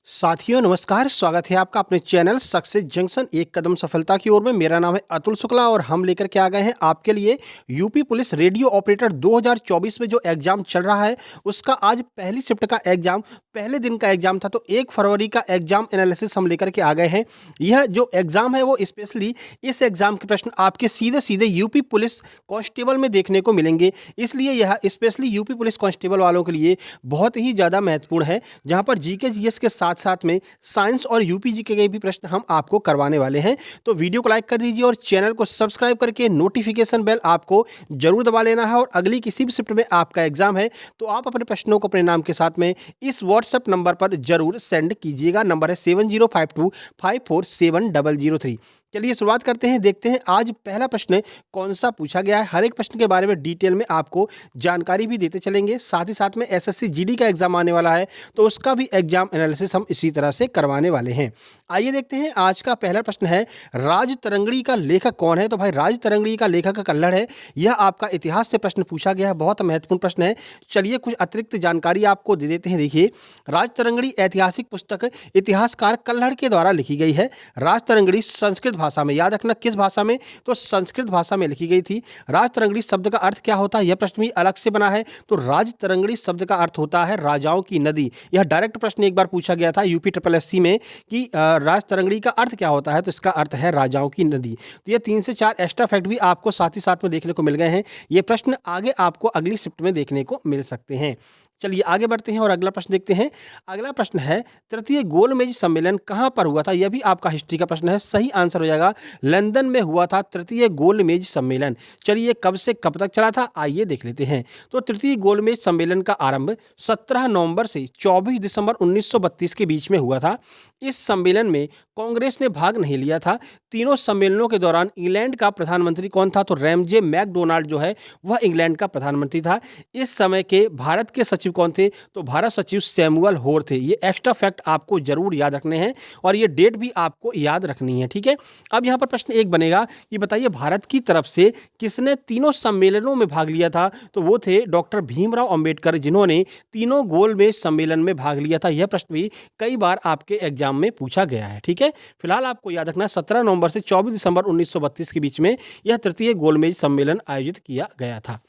साथियों नमस्कार, स्वागत है आपका अपने चैनल सक्सेस जंक्शन एक कदम सफलता की ओर में। मेरा नाम है अतुल शुक्ला और हम लेकर के आ गए हैं आपके लिए यूपी पुलिस रेडियो ऑपरेटर 2024 में जो एग्जाम चल रहा है उसका आज पहली शिफ्ट का एग्जाम, पहले दिन का एग्जाम था। तो 1 फरवरी का एग्जाम एनालिसिस हम लेकर के आ गए हैं। यह जो एग्जाम है वो स्पेशली इस एग्जाम के प्रश्न आपके सीधे सीधे यूपी पुलिस कांस्टेबल में देखने को मिलेंगे, इसलिए यह स्पेशली यूपी पुलिस कांस्टेबल वालों के लिए बहुत ही ज़्यादा महत्वपूर्ण है, जहां पर जीके जीएस के साथ साथ में साइंस और यूपी जीके के भी प्रश्न हम आपको करवाने वाले हैं। तो वीडियो को लाइक कर दीजिए और चैनल को सब्सक्राइब करके नोटिफिकेशन बेल आपको जरूर दबा लेना है। और अगली किसी भी शिफ्ट में आपका एग्जाम है तो आप अपने प्रश्नों को अपने नाम के साथ में इस व्हाट्सएप नंबर पर जरूर सेंड कीजिएगा। नंबर है 7052547003। चलिए शुरुआत करते हैं, देखते हैं आज पहला प्रश्न कौन सा पूछा गया है। हर एक प्रश्न के बारे में डिटेल में आपको जानकारी भी देते चलेंगे। साथ ही साथ में एसएससी जीडी का एग्जाम आने वाला है तो उसका भी एग्जाम एनालिसिस हम इसी तरह से करवाने वाले हैं। आइए देखते हैं आज का पहला प्रश्न है, राज तरंगड़ी का लेखक कौन है। तो भाई राज तरंगड़ी का लेखक कल्हड़ है। यह आपका इतिहास से प्रश्न पूछा गया है, बहुत महत्वपूर्ण प्रश्न है। चलिए कुछ अतिरिक्त जानकारी आपको दे देते हैं। देखिए, राज तरंगड़ी ऐतिहासिक पुस्तक इतिहासकार कल्हड़ के द्वारा लिखी गई है। राज तरंगड़ी संस्कृत भाषा में, याद रखना किस भाषा में, तो संस्कृत भाषा में लिखी गई थी। राज तरंगड़ी शब्द का अर्थ क्या होता है, यह प्रश्न भी अलग से बना है। तो राज तरंगड़ी शब्द का अर्थ होता है राजाओं की नदी। यह डायरेक्ट प्रश्न एक बार पूछा गया था यूपी ट्रिपल एससी में कि राज तरंगड़ी का अर्थ क्या होता है, तो इसका अर्थ है राजाओं की नदी। तो ये 3 से 4 एक्स्ट्रा फैक्ट भी आपको साथ ही साथ में देखने को मिल गए हैं। ये प्रश्न आगे आपको अगली शिफ्ट में देखने को मिल सकते हैं। चलिए आगे बढ़ते हैं और अगला प्रश्न देखते हैं। अगला प्रश्न है, तृतीय गोलमेज सम्मेलन कहां पर हुआ था। यह भी आपका हिस्ट्री का प्रश्न है। सही आंसर हो जाएगा लंदन में हुआ था तृतीय गोलमेज सम्मेलन। चलिए कब से कब तक चला था, आइए देख लेते हैं। तो तृतीय गोलमेज सम्मेलन का आरंभ 17 नवंबर से 24 दिसंबर 1932 के बीच में हुआ था। इस सम्मेलन में कांग्रेस ने भाग नहीं लिया था। तीनों सम्मेलनों के दौरान इंग्लैंड का प्रधानमंत्री कौन था, तो रैमजे मैकडोनाल्ड जो है वह इंग्लैंड का प्रधानमंत्री था। इस समय के भारत के सचिव कौन थे, तो भारत सचिव सैमुअल होर थे। ये एक्स्ट्रा फैक्ट आपको जरूर याद रखने हैं और ये डेट भी आपको याद रखनी है, ठीक है। अब यहाँ पर प्रश्न एक बनेगा कि बताइए भारत की तरफ से किसने तीनों सम्मेलनों में भाग लिया था, तो वो थे डॉक्टर भीमराव अंबेडकर, जिन्होंने तीनों गोलमेज सम्मेलन में भाग लिया था। यह प्रश्न भी कई बार आपके एग्जाम में पूछा गया है, ठीक है। फिलहाल आपको याद रखना 17 नवंबर से 24 दिसंबर 1932 के बीच में यह तृतीय गोलमेज सम्मेलन आयोजित किया गया था।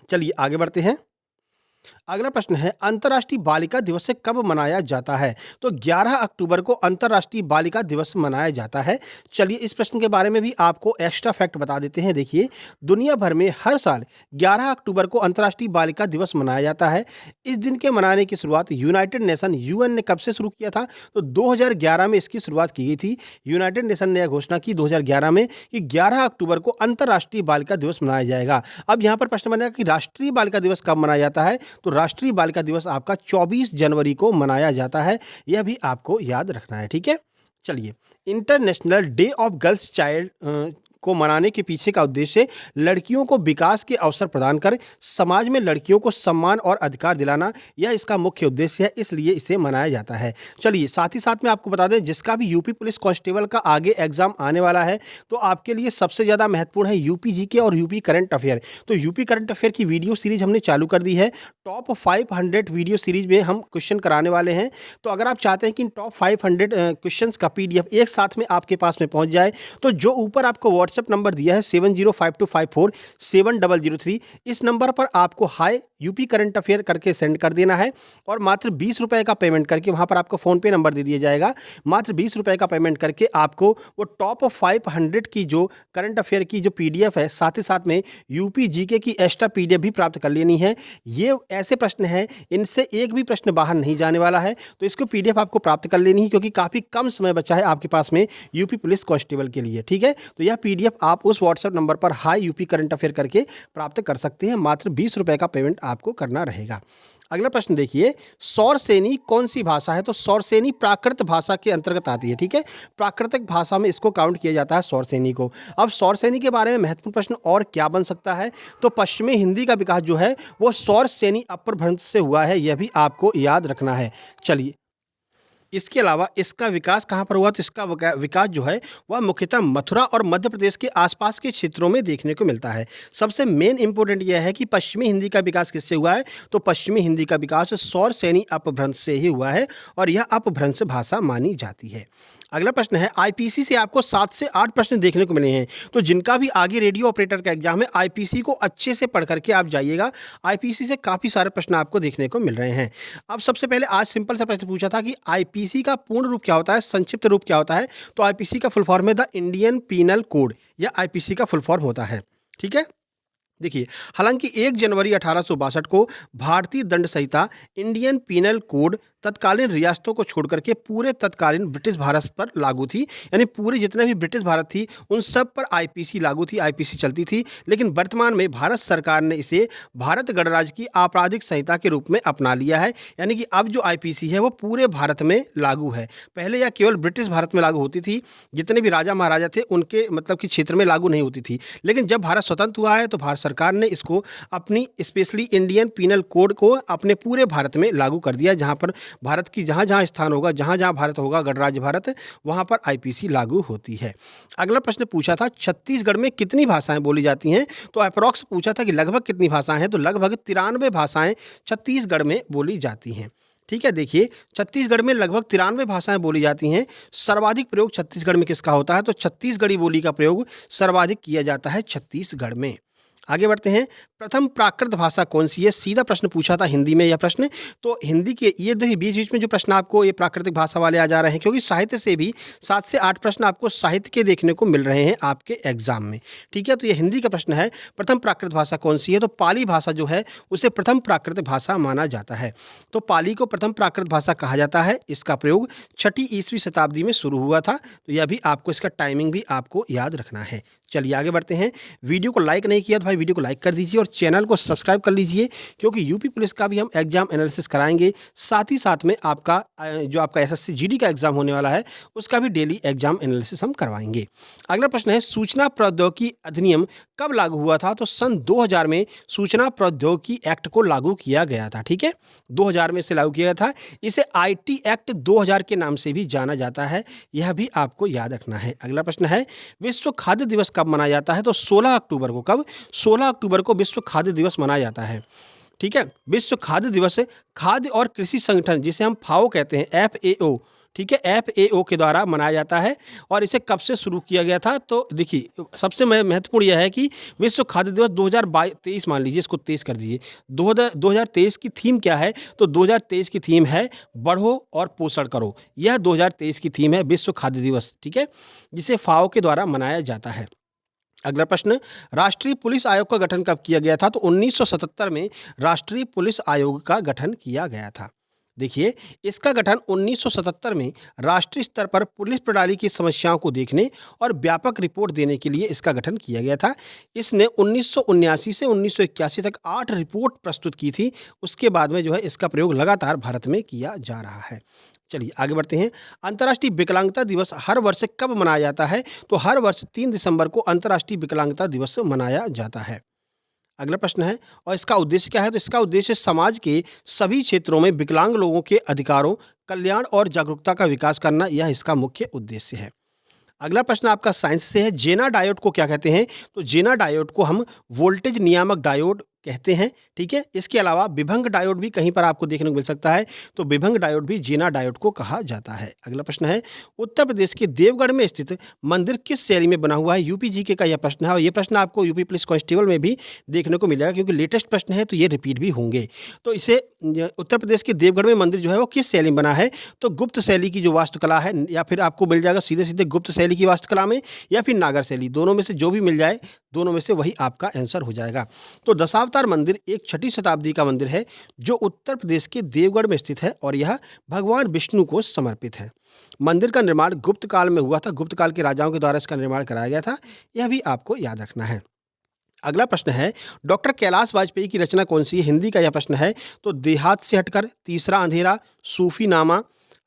चलिए आगे बढ़ते हैं। अगला प्रश्न है, अंतर्राष्ट्रीय बालिका दिवस से कब मनाया जाता है। तो 11 अक्टूबर को अंतर्राष्ट्रीय बालिका दिवस मनाया जाता है। चलिए इस प्रश्न के बारे में भी आपको एक्स्ट्रा फैक्ट बता देते हैं। देखिए, दुनिया भर में हर साल 11 अक्टूबर को अंतर्राष्ट्रीय बालिका दिवस मनाया जाता है। इस दिन के मनाने की शुरुआत यूनाइटेड नेशन यूएन ने कब से शुरू किया था, तो 2011 में इसकी शुरुआत की गई थी। यूनाइटेड नेशन ने यह घोषणा की 2011 में कि 11 अक्टूबर को अंतर्राष्ट्रीय बालिका दिवस मनाया जाएगा। अब यहाँ पर प्रश्न बनेगा कि राष्ट्रीय बालिका दिवस कब मनाया जाता है, तो राष्ट्रीय बालिका दिवस आपका 24 जनवरी को मनाया जाता है। यह भी आपको याद रखना है, ठीक है। चलिए, international day of girls child को मनाने के पीछे का उद्देश्य लड़कियों को विकास के अवसर प्रदान कर समाज में लड़कियों को सम्मान और अधिकार दिलाना, यह इसका मुख्य उद्देश्य है, इसलिए इसे मनाया जाता है। चलिए साथ ही साथ में आपको बता दें, जिसका भी यूपी पुलिस कांस्टेबल का आगे एग्जाम आने वाला है तो आपके लिए सबसे ज़्यादा महत्वपूर्ण है यूपी जीके और यूपी करंट अफेयर। तो यूपी करंट अफेयर की वीडियो सीरीज हमने चालू कर दी है। टॉप 500 वीडियो सीरीज में हम क्वेश्चन कराने वाले हैं। तो अगर आप चाहते हैं कि टॉप 500 क्वेश्चन का पीडीएफ एक साथ में आपके पास में पहुंच जाए, तो जो ऊपर आपको व्हाट्सएप नंबर दिया है 7052547003, इस नंबर पर आपको हाई यूपी करंट अफेयर करके सेंड कर देना है और मात्र 20 रुपए का पेमेंट करके, वहां पर आपको फोन पे नंबर दे दिया जाएगा, मात्र 20 रुपए का पेमेंट करके आपको वो टॉप 500 की जो करंट अफेयर की जो पीडीएफ है, साथ ही साथ में यूपी जीके की एक्स्ट्रा पीडीएफ भी प्राप्त कर लेनी है। ये ऐसे प्रश्न हैं, इनसे एक भी प्रश्न बाहर नहीं जाने वाला है, तो इसको पीडीएफ आपको प्राप्त कर लेनी है, क्योंकि काफी कम समय बचा है आपके पास में यूपी पुलिस कांस्टेबल के लिए, ठीक है। तो यह पीडीएफ आप उस व्हाट्सएप नंबर पर हाई यूपी करंट अफेयर करके प्राप्त कर सकते हैं। मात्र 20 रुपए का पेमेंट आपको करना रहेगा। अगला प्रश्न देखिए, सौरसेनी कौन सी भाषा है, तो सौरसेनी प्राकृत भाषा के अंतर्गत आती है, ठीक है। प्राकृतिक भाषा में इसको काउंट किया जाता है सौरसेनी को। अब सौरसेनी के बारे में महत्वपूर्ण प्रश्न और क्या बन सकता है, तो पश्चिमी हिंदी का विकास जो है वो सौरसेनी अपभ्रंश से हुआ है, यह भी आपको याद रखना है। चलिए इसके अलावा इसका विकास कहाँ पर हुआ? तो इसका विकास जो है वह मुख्यतः मथुरा और मध्य प्रदेश के आसपास के क्षेत्रों में देखने को मिलता है। सबसे मेन इंपॉर्टेंट यह है कि पश्चिमी हिंदी का विकास किससे हुआ है? तो पश्चिमी हिंदी का विकास सौरसेनी अपभ्रंश से ही हुआ है और यह अपभ्रंश भाषा मानी जाती है। अगला प्रश्न है, आईपीसी से आपको 7 से 8 प्रश्न देखने को मिले हैं। तो जिनका भी आगे रेडियो ऑपरेटर का एग्जाम है, आईपीसी को अच्छे से पढ़ करके आप जाइएगा। आईपीसी से काफ़ी सारे प्रश्न आपको देखने को मिल रहे हैं। अब सबसे पहले आज सिंपल सा प्रश्न पूछा था कि आईपीसी का पूर्ण रूप क्या होता है, संक्षिप्त रूप क्या होता है? तो आईपीसी का फुल फॉर्म है द इंडियन पीनल कोड, या आईपीसी का फुल फॉर्म होता है। ठीक है, देखिए, हालांकि 1 जनवरी 1862 को भारतीय दंड संहिता इंडियन पीनल कोड तत्कालीन रियासतों को छोड़कर के पूरे तत्कालीन ब्रिटिश भारत पर लागू थी। यानी पूरे जितने भी ब्रिटिश भारत थी उन सब पर आईपीसी लागू थी, आईपीसी चलती थी। लेकिन वर्तमान में भारत सरकार ने इसे भारत गणराज्य की आपराधिक संहिता के रूप में अपना लिया है। यानी कि अब जो आईपीसी है वो पूरे भारत में लागू है। पहले यह केवल ब्रिटिश भारत में लागू होती थी, जितने भी राजा महाराजा थे उनके मतलब कि क्षेत्र में लागू नहीं होती थी। लेकिन जब भारत स्वतंत्र हुआ है तो भारत सरकार ने इसको अपनी स्पेशली इंडियन पीनल कोड को अपने पूरे भारत में लागू कर दिया। जहाँ पर भारत की जहाँ-जहाँ स्थान होगा, जहाँ-जहाँ भारत होगा गणराज्य भारत, वहाँ पर आईपीसी लागू होती है। अगला प्रश्न पूछा था, छत्तीसगढ़ में कितनी भाषाएं बोली जाती हैं? तो अप्रॉक्स पूछा था कि लगभग कितनी भाषाएं हैं, तो लगभग 93 भाषाएं छत्तीसगढ़ में बोली जाती हैं। ठीक है, देखिए, छत्तीसगढ़ में लगभग 93 भाषाएं बोली जाती हैं। सर्वाधिक प्रयोग छत्तीसगढ़ में किसका होता है? तो छत्तीसगढ़ी बोली का प्रयोग सर्वाधिक किया जाता है छत्तीसगढ़ में। आगे बढ़ते हैं, प्रथम प्राकृत भाषा कौन सी है? सीधा प्रश्न पूछा था हिंदी में यह प्रश्न। तो हिंदी के ये देखिए बीच-बीच में जो प्रश्न आपको ये प्राकृतिक भाषा वाले आ जा रहे हैं, क्योंकि साहित्य से भी 7 से 8 प्रश्न आपको साहित्य के देखने को मिल रहे हैं आपके एग्जाम में। ठीक है, तो ये हिंदी का प्रश्न है, प्रथम प्राकृत भाषा कौन सी है? तो पाली भाषा जो है उसे प्रथम प्राकृत भाषा माना जाता है। तो पाली को प्रथम प्राकृत भाषा कहा जाता है। इसका प्रयोग 6ठी ईसवी शताब्दी में शुरू हुआ था। तो यह भी आपको, इसका टाइमिंग भी आपको याद रखना है। चलिए आगे बढ़ते हैं। वीडियो को लाइक नहीं किया तो भाई वीडियो को लाइक कर दीजिए और चैनल को सब्सक्राइब कर लीजिए, क्योंकि यूपी पुलिस का भी हम एग्जाम एनालिसिस कराएंगे। साथ ही साथ में आपका जो आपका एसएससी जीडी का एग्जाम होने वाला है उसका भी डेली एग्जाम एनालिसिस हम करवाएंगे। अगला प्रश्न है, सूचना प्रौद्योगिकी अधिनियम कब लागू हुआ था? तो सन 2000 में सूचना प्रौद्योगिकी एक्ट को लागू किया गया था। ठीक है, 2000 में इसे लागू किया गया था। इसे आईटी एक्ट 2000 के नाम से भी जाना जाता है, यह भी आपको याद रखना है। अगला प्रश्न है, विश्व खाद्य दिवस कब मनाया जाता है? तो 16 अक्टूबर को। कब? 16 अक्टूबर को विश्व खाद्य दिवस मनाया जाता है। ठीक है, विश्व खाद्य दिवस खाद्य और कृषि संगठन, जिसे हम फाओ कहते हैं, एफएओ, ठीक है, एफएओ के द्वारा मनाया जाता है। और इसे कब से शुरू किया गया था? तो देखिए, सबसे महत्वपूर्ण यह है कि विश्व खाद्य दिवस 2023 मान लीजिए, इसको 23 कर दीजिए। 2023 की थीम क्या है? तो 2023 की थीम है बढ़ो और पोषण करो। यह 2023 की थीम है विश्व खाद्य दिवस, ठीक है, जिसे फाओ के द्वारा मनाया जाता है। अगला प्रश्न, राष्ट्रीय पुलिस आयोग का गठन कब किया गया था? तो 1977 में राष्ट्रीय पुलिस आयोग का गठन किया गया था। देखिए, इसका गठन 1977 में राष्ट्रीय स्तर पर पुलिस प्रणाली की समस्याओं को देखने और व्यापक रिपोर्ट देने के लिए इसका गठन किया गया था। इसने 1979 से 1981 तक 8 रिपोर्ट प्रस्तुत की थी। उसके बाद में जो है इसका प्रयोग लगातार भारत में किया जा रहा है। चलिए आगे बढ़ते हैं। अंतर्राष्ट्रीय विकलांगता दिवस हर वर्ष कब मनाया जाता है? तो हर वर्ष 3 दिसंबर को अंतर्राष्ट्रीय विकलांगता दिवस मनाया जाता है। अगला प्रश्न है, और इसका उद्देश्य क्या है? तो इसका उद्देश्य समाज के सभी क्षेत्रों में विकलांग लोगों के अधिकारों, कल्याण और जागरूकता का विकास करना, यह इसका मुख्य उद्देश्य है। अगला प्रश्न आपका साइंस से है, जेना डायोड को क्या कहते हैं? तो जेना डायोड को हम वोल्टेज नियामक डायोड कहते हैं। ठीक है, इसके अलावा विभंग डायोड भी कहीं पर आपको देखने को मिल सकता है, तो विभंग डायोड भी जेना डायोड को कहा जाता है। अगला प्रश्न है, उत्तर प्रदेश के देवगढ़ में स्थित मंदिर किस शैली में बना हुआ है? यूपी जीके का यह प्रश्न है, और यह प्रश्न आपको यूपी पुलिस कांस्टेबल में भी देखने को मिलेगा, क्योंकि लेटेस्ट प्रश्न है तो ये रिपीट भी होंगे। तो इसे उत्तर प्रदेश के देवगढ़ में मंदिर जो है वो किस शैली में बना है? तो गुप्त शैली की जो वास्तुकला है, या फिर आपको मिल जाएगा सीधे सीधे गुप्त शैली की वास्तुकला में, या फिर नागर शैली, दोनों में से जो भी मिल जाए, दोनों में से वही आपका आंसर हो जाएगा। तो दशावतार मंदिर एक 6ठी शताब्दी का मंदिर है जो उत्तर प्रदेश के देवगढ़ में स्थित है, और यह भगवान विष्णु को समर्पित है। मंदिर का निर्माण गुप्त काल में हुआ था, गुप्त काल के राजाओं के द्वारा इसका निर्माण कराया गया था, यह भी आपको याद रखना है। अगला प्रश्न है, डॉक्टर कैलाश वाजपेयी की रचना कौन सी है? हिंदी का यह प्रश्न है। तो देहात से हटकर, तीसरा अंधेरा, सूफीनामा,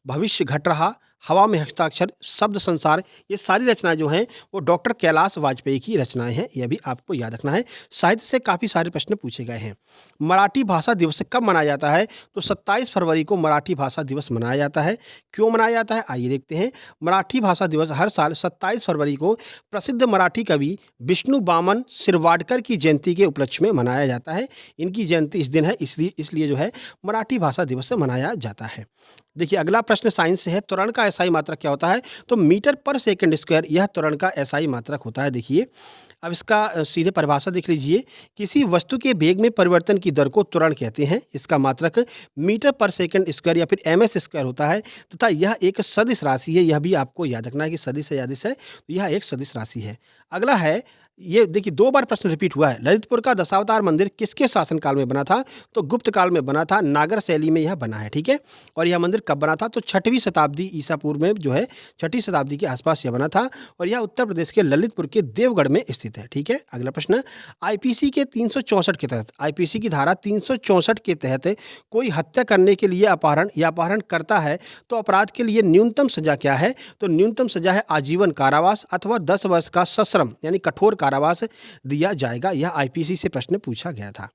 भविष्य घट रहा, हवा में हस्ताक्षर, शब्द संसार, ये सारी रचनाएं जो हैं वो डॉक्टर कैलाश वाजपेयी की रचनाएं हैं। यह भी आपको याद रखना है। साहित्य से काफ़ी सारे प्रश्न पूछे गए हैं। मराठी भाषा दिवस कब मनाया जाता है? तो 27 फरवरी को मराठी भाषा दिवस मनाया जाता है। क्यों मनाया जाता है, आइए देखते हैं। मराठी भाषा दिवस हर साल 27 फरवरी को प्रसिद्ध मराठी कवि विष्णु बामन शिरवाडकर की जयंती के उपलक्ष्य में मनाया जाता है। इनकी जयंती इस दिन है, इसलिए जो है मराठी भाषा दिवस मनाया जाता है। देखिए अगला प्रश्न साइंस से है। त्वरण का एसआई मात्रक क्या होता है? तो मीटर पर सेकंड स्क्वायर यह त्वरण का एसआई मात्रक होता है। देखिए अब इसका सीधे परिभाषा देख लीजिए। किसी वस्तु के वेग में परिवर्तन की दर को त्वरण कहते हैं। इसका मात्रक मीटर पर सेकंड स्क्वायर या फिर एमएस स्क्वायर होता है तथा यह एक सदिश राशि है। यह भी आपको याद रखना है कि सदिश है यादिश है, तो यह एक सदिश राशि है। अगला है, ये देखिए 2 बार प्रश्न रिपीट हुआ है। ललितपुर का दशावतार मंदिर किसके शासनकाल में बना था? तो गुप्त काल में बना था। नागर शैली में यह बना है, ठीक है। और यह मंदिर कब बना था? तो 6वीं शताब्दी ईसा पूर्व में जो है 6वीं शताब्दी के आसपास यह बना था और यह उत्तर प्रदेश के ललितपुर के देवगढ़ में स्थित है, ठीक है। अगला प्रश्न, आईपीसी के 364 के तहत, आईपीसी की धारा 364 के तहत कोई हत्या करने के लिए अपहरण या अपहरण करता है तो अपराध के लिए न्यूनतम सजा क्या है? तो न्यूनतम सजा है आजीवन कारावास अथवा 10 वर्ष का सश्रम यानी कठोर कारावास दिया जाएगा। यह आईपीसी से प्रश्न पूछा गया था।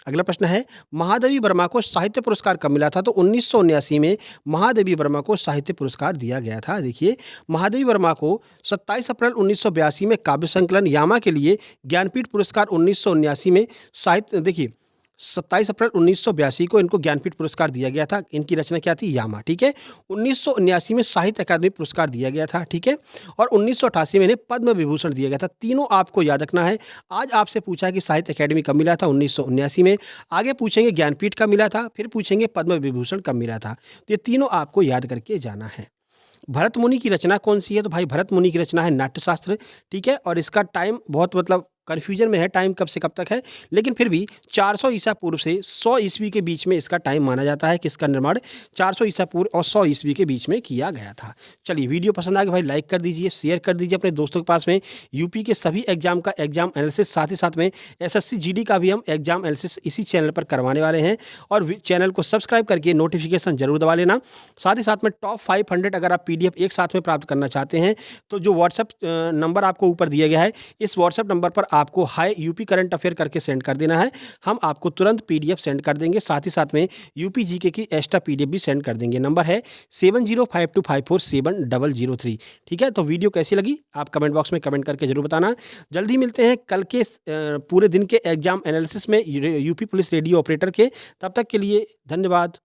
अगला प्रश्न है, महादेवी वर्मा को साहित्य पुरस्कार कब मिला था? तो 1979 में महादेवी वर्मा को साहित्य पुरस्कार दिया गया था। देखिए महादेवी वर्मा को 27 अप्रैल 1982 में काव्य संकलन यामा के लिए ज्ञानपीठ पुरस्कार 1979 में साहित्य, देखिए 27 अप्रैल 1982 को इनको ज्ञानपीठ पुरस्कार दिया गया था। इनकी रचना क्या थी? यामा, ठीक है। 1979 में साहित्य अकादमी पुरस्कार दिया गया था, ठीक है। और 1988 में इन्हें पद्म विभूषण दिया गया था। तीनों आपको याद रखना है। आज आपसे पूछा है कि साहित्य अकादमी कब मिला था? 1979 में। आगे पूछेंगे ज्ञानपीठ कब मिला था, फिर पूछेंगे पद्म विभूषण कब मिला था। तो ये तीनों आपको याद करके जाना है। भरत मुनि की रचना कौन सी है? तो भाई भरत मुनि की रचना है नाट्यशास्त्र, ठीक है। और इसका टाइम बहुत मतलब कन्फ्यूजन में है, टाइम कब से कब तक है, लेकिन फिर भी 400 ईसा पूर्व से 100 ईस्वी के बीच में इसका टाइम माना जाता है कि इसका निर्माण 400 ईसा पूर्व और 100 ईस्वी के बीच में किया गया था। चलिए वीडियो पसंद आ गया भाई लाइक कर दीजिए, शेयर कर दीजिए अपने दोस्तों के पास में। यूपी के सभी एग्जाम का एग्जाम एनालिसिस, साथ ही साथ में एसएससी जीडी का भी हम एग्जाम एनालिसिस इसी चैनल पर करवाने वाले हैं और चैनल को सब्सक्राइब करके नोटिफिकेशन जरूर दबा लेना। साथ ही साथ में टॉप 500 अगर आप पीडीएफ एक साथ में प्राप्त करना चाहते हैं तो जो व्हाट्सएप नंबर आपको ऊपर दिया गया है, इस व्हाट्सएप नंबर पर आपको हाई यूपी करंट अफेयर करके सेंड कर देना है। हम आपको तुरंत पीडीएफ सेंड कर देंगे। साथ ही साथ में यूपी जीके की एक्स्ट्रा पीडीएफ भी सेंड कर देंगे। नंबर है 7052547003। ठीक है, तो वीडियो कैसी लगी आप कमेंट बॉक्स में कमेंट करके जरूर बताना। जल्दी मिलते हैं कल के पूरे दिन के एग्जाम एनालिसिस में यूपी पुलिस रेडियो ऑपरेटर के। तब तक के लिए धन्यवाद।